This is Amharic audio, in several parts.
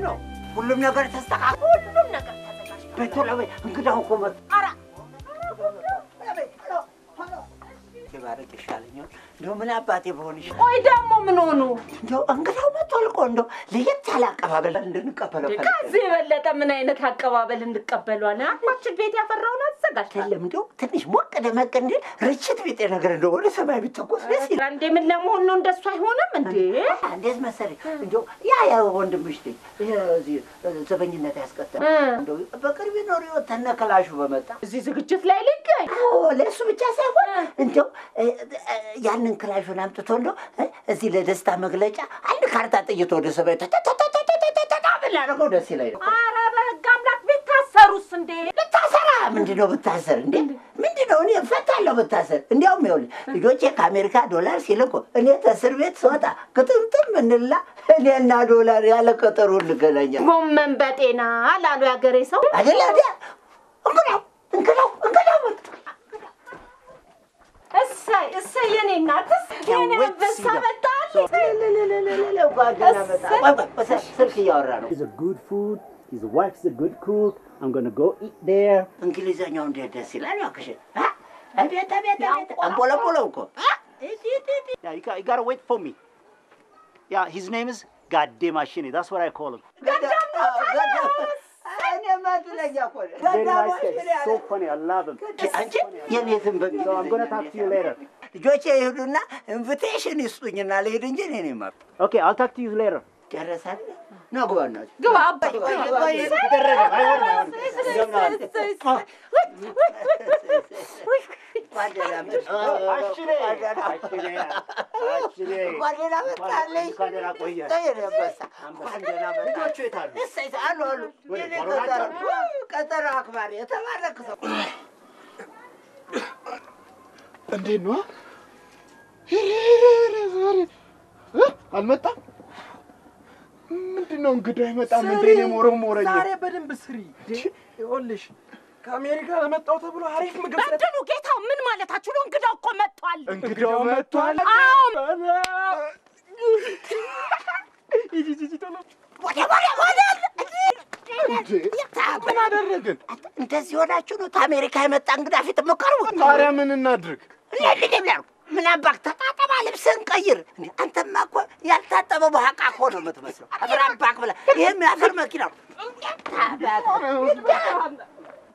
ነው ሁሉም ነገር ተስተካክሎ ሁሉም ነገር ተዘጋጅቷል በቶሎ በይ እንግዳው እኮ መጣ አራ ባረክ ይሻለኛል እንደው ምን አባቴ በሆንሽ ቆይ ደግሞ ምን ሆኑ እንደው እንግዳው መጥቷል እኮ እንደው ለየት ያለ አቀባበል እንድንቀበለው ፈልጌ ከዚህ የበለጠ ምን አይነት አቀባበል እንድቀበሏል አባችን ቤት ያፈራውን አዘጋጅተን እንደው ትንሽ ሞቅ ደመቅ እንዲል ርችት ቢጤ ነገር እንደው ወደ ሰማይ ቢተኮስ ደስ ይላል እንዴ ምን ለመሆን ነው እንደሱ አይሆንም እንዴ እንዴት መሰለኝ እንደው ያ ወንድምሽ ልጅ እዚህ ዘበኝነት ያስቀጠለ እንደው በቅርብ ነው ተነከላሹ በመጣ እዚህ ዝግጅት ላይ ልገኝ ለሱ ብቻ ሳይሆን እንደው ያንን ክላሹን አምጥቶ እንደው እዚህ ለደስታ መግለጫ አንድ ካርታ ጥይቶ ወደ ሰማይ ተጣጣጣጣጣጣ ደስ ይላል ኧረ በሕግ አምላክ ቢታሰሩስ እንዴ ብታሰራ ምንድነው ብታሰር እንዴ ምንድነው እኔ ፈታለሁ ብታሰር እንዴውም ይኸውልህ ልጆቼ ከአሜሪካ ዶላር ሲልኩ እኔ ተስር ቤት ስወጣ ክትምትም እንላ እኔና ዶላር ያለ ቀጠሮ ልገናኛ ጎመን በጤና አላሉ ያገሬ ሰው አይደል አይደል እንግዳው እሰይ የኔ እናትስ የኔ አንበሳ መጣል ስልክ እያወራ ነው It's a good food. His wife's a good cook. I'm gonna go eat there. እንግሊዘኛው እንዴት ደስ ይላል ያክሽ አቤት አንቦለቦለው እኮ Yeah, you gotta wait for me. Yeah, his name is Gadde Machine. That's what I call him. Very nice guy. So funny. I love him. So I'm gonna talk to you later. ልጆቼ ይሄዱና ኢንቪቴሽን ይስጡኝና ልሄድ እንጂ እኔ ነኝ ማለት Okay, I'll talk to you later. ጨረሳል ነው ግባናት ግባ አባይ እንዴት ነው አልመጣም ምንድነው እንግዳ አይመጣም እንዴ ነው ሞረሞረኝ ዛሬ በደንብ ስሪ ይኸውልሽ ከአሜሪካ ለመጣው ተብሎ አሪፍ ምግብ በደሉ ጌታው ምን ማለታችሁ ነው እንግዳው እኮ መጥቷል እንግዳው መጥቷል አዎ ምን አደረግን እንደዚህ ሆናችሁ ነው ከአሜሪካ የመጣ እንግዳ ፊት መቀርቡ ታዲያ ምን እናድርግ ምን አባክ ተጣጣባ ልብስን ቀይር አንተማ እኮ ያልታጠበ በሐቃ እኮ ነው የምትመስለው አብራባክ ብላ ይሄም ያፈር መኪና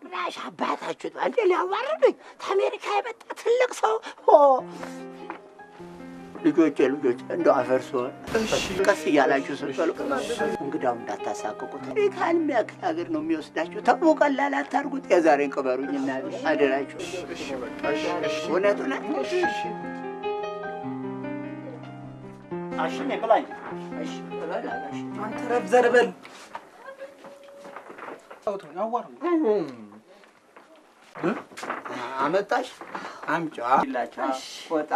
ብላሽ አባታችሁ አንዴ ሊያዋርዱኝ ከአሜሪካ የመጣ ትልቅ ሰው ልጆቼ እንደው አፈርሶ ቀስ እያላችሁ ስትበሉ እንግዳው እንዳታሳቅቁት ካን የሚያክል ሀገር ነው የሚወስዳችሁ ተው ቀላል አታርጉት የዛሬን ቅበሩኝና አደራችሁ እሺ በቃ እሺ እውነቱን እሺ አሽኔ ብላኝ እሺ በላላሽ አንተ ረብ ዘርበል አውቶኝ አዋሩ አመጣሽ አምጫ ይላቻ ወጣ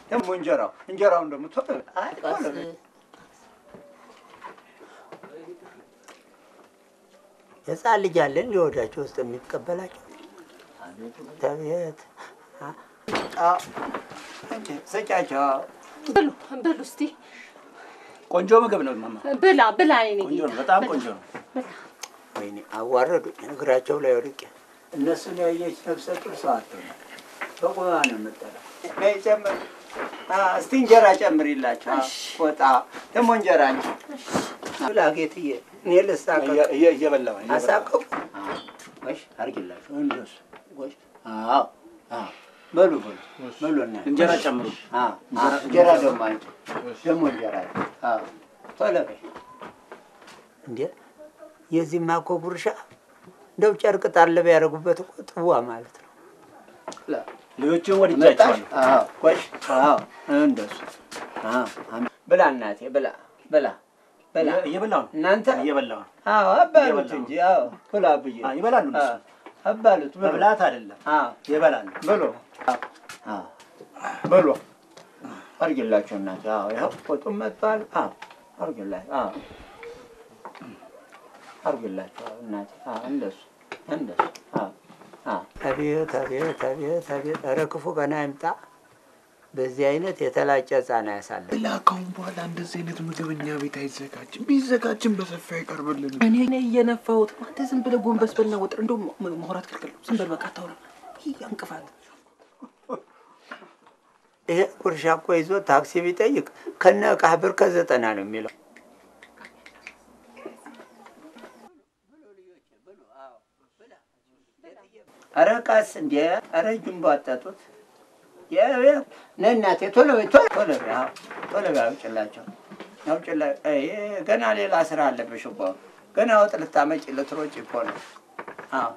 ደሞ እንጀራው እንደምትወጣ የጻል ልጅ አለ ሊወዳቸው ውስጥ የሚቀበላቸው ታቤት ሰጫቸው ብሉ እስቲ ቆንጆ ምግብ ነው ማማ ብላ እኔ ቆንጆ ነው በጣም ቆንጆ ነው ወይኔ አዋረዱ እግራቸው ላይ ወድቄ እነሱን ያየች ነፍሰ ጡር ሰው አትሆን በቁማ ነው የምጠራው ነይ ጨምር እስቲ እንጀራ ጨምሪላቸው ወጣ ደግሞ እንጀራ እንጂ ብላ ጌትዬ እኔ ልሳቀቅ እየበላሁ አሳቀቁ ወሽ አርግላችሁ እንደሱ ወሽ አዎ በሉ እና እንጀራ ጨምሩ እንጀራ ደግሞ አንቺ ደግሞ እንጀራ ቶለበ እንዴ የዚህማ እኮ ጉርሻ እንደው ጨርቅ ጣለበ ያደርጉበት እኮ ጥዋ ማለት ነው ልጆችን ወድጃቸዋለሁ ቆሽ እንደሱ ብላ እናቴ ብላ እየበላሁ እናንተ እየበላሁ አባሉት እንጂ ብላ ብዬ ይበላሉ እነሱ አባሉት መብላት አይደለም ይበላሉ ብሎ አርግላችሁ እናቴ ይኸው ቆጡም መጥቷል አርግላችሁ አርግላችሁ እናቴ እንደሱ አቤት ኧረ ክፉ ገና ይምጣ በዚህ አይነት የተላጨ ህፃን ያሳለ ላካውን በኋላ እንደዚህ አይነት ምግብ እኛ ቤት አይዘጋጅም። ቢዘጋጅም በሰፊው አይቀርብልንም። እኔ እየነፋሁት አንተ ዝም ብለህ ጎንበስ በልና ወጥ እንደውም ማውራት ክልክል ነው። ዝም በል በቃ አታውራ። ይሄ እንቅፋት ይሄ ጉርሻ እኮ ይዞ ታክሲ ቢጠይቅ ከነ ዕቃህ ብር ከ90 ነው የሚለው። ኧረ ቃስ እንደ ኧረ ጅምቦ አጠጡት። እናቴ ቶሎ በይ ቶሎ በይ አውጭላቸው አውጭላ። ገና ሌላ ስራ አለብሽ እኮ ገና ወጥ ልታመጪ ልትሮጪ እኮ ነው። አዎ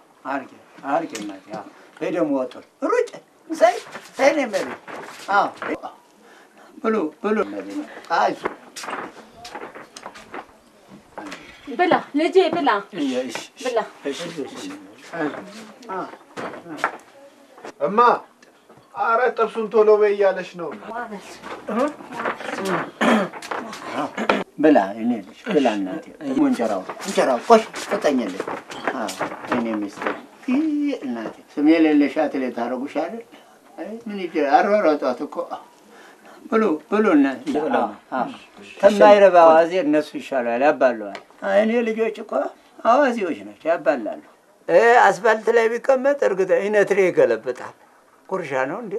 አድርጊ እናቴ። አዎ በይ ደግሞ ወጡን ሩጭ ሳይ ነው የምልህ። አዎ ብሉ አይዞህ ብላ ልጄ ብላ ብላ። እማ ኧረ ጥብሱን ቶሎ በይ እያለሽ ነው። ብላ እኔ ልጅ ብላ እናቴ። እንጀራው ቆሽ ፍጠኝልኝ። እኔ ሚስት እናቴ ስም የሌለሽ አትሌት አደረጉሻል። ምን አሯሯጧት እኮ። ብሉ እናቴ። ከማይረባ አዋዜ እነሱ ይሻላል፣ ያባለዋል። እኔ ልጆች እኮ አዋዜዎች ናቸው፣ ያባላሉ። አስፋልት ላይ ቢቀመጥ እርግጠ ይነትሬ ይገለብጣል። ጉርሻ ነው እንዴ?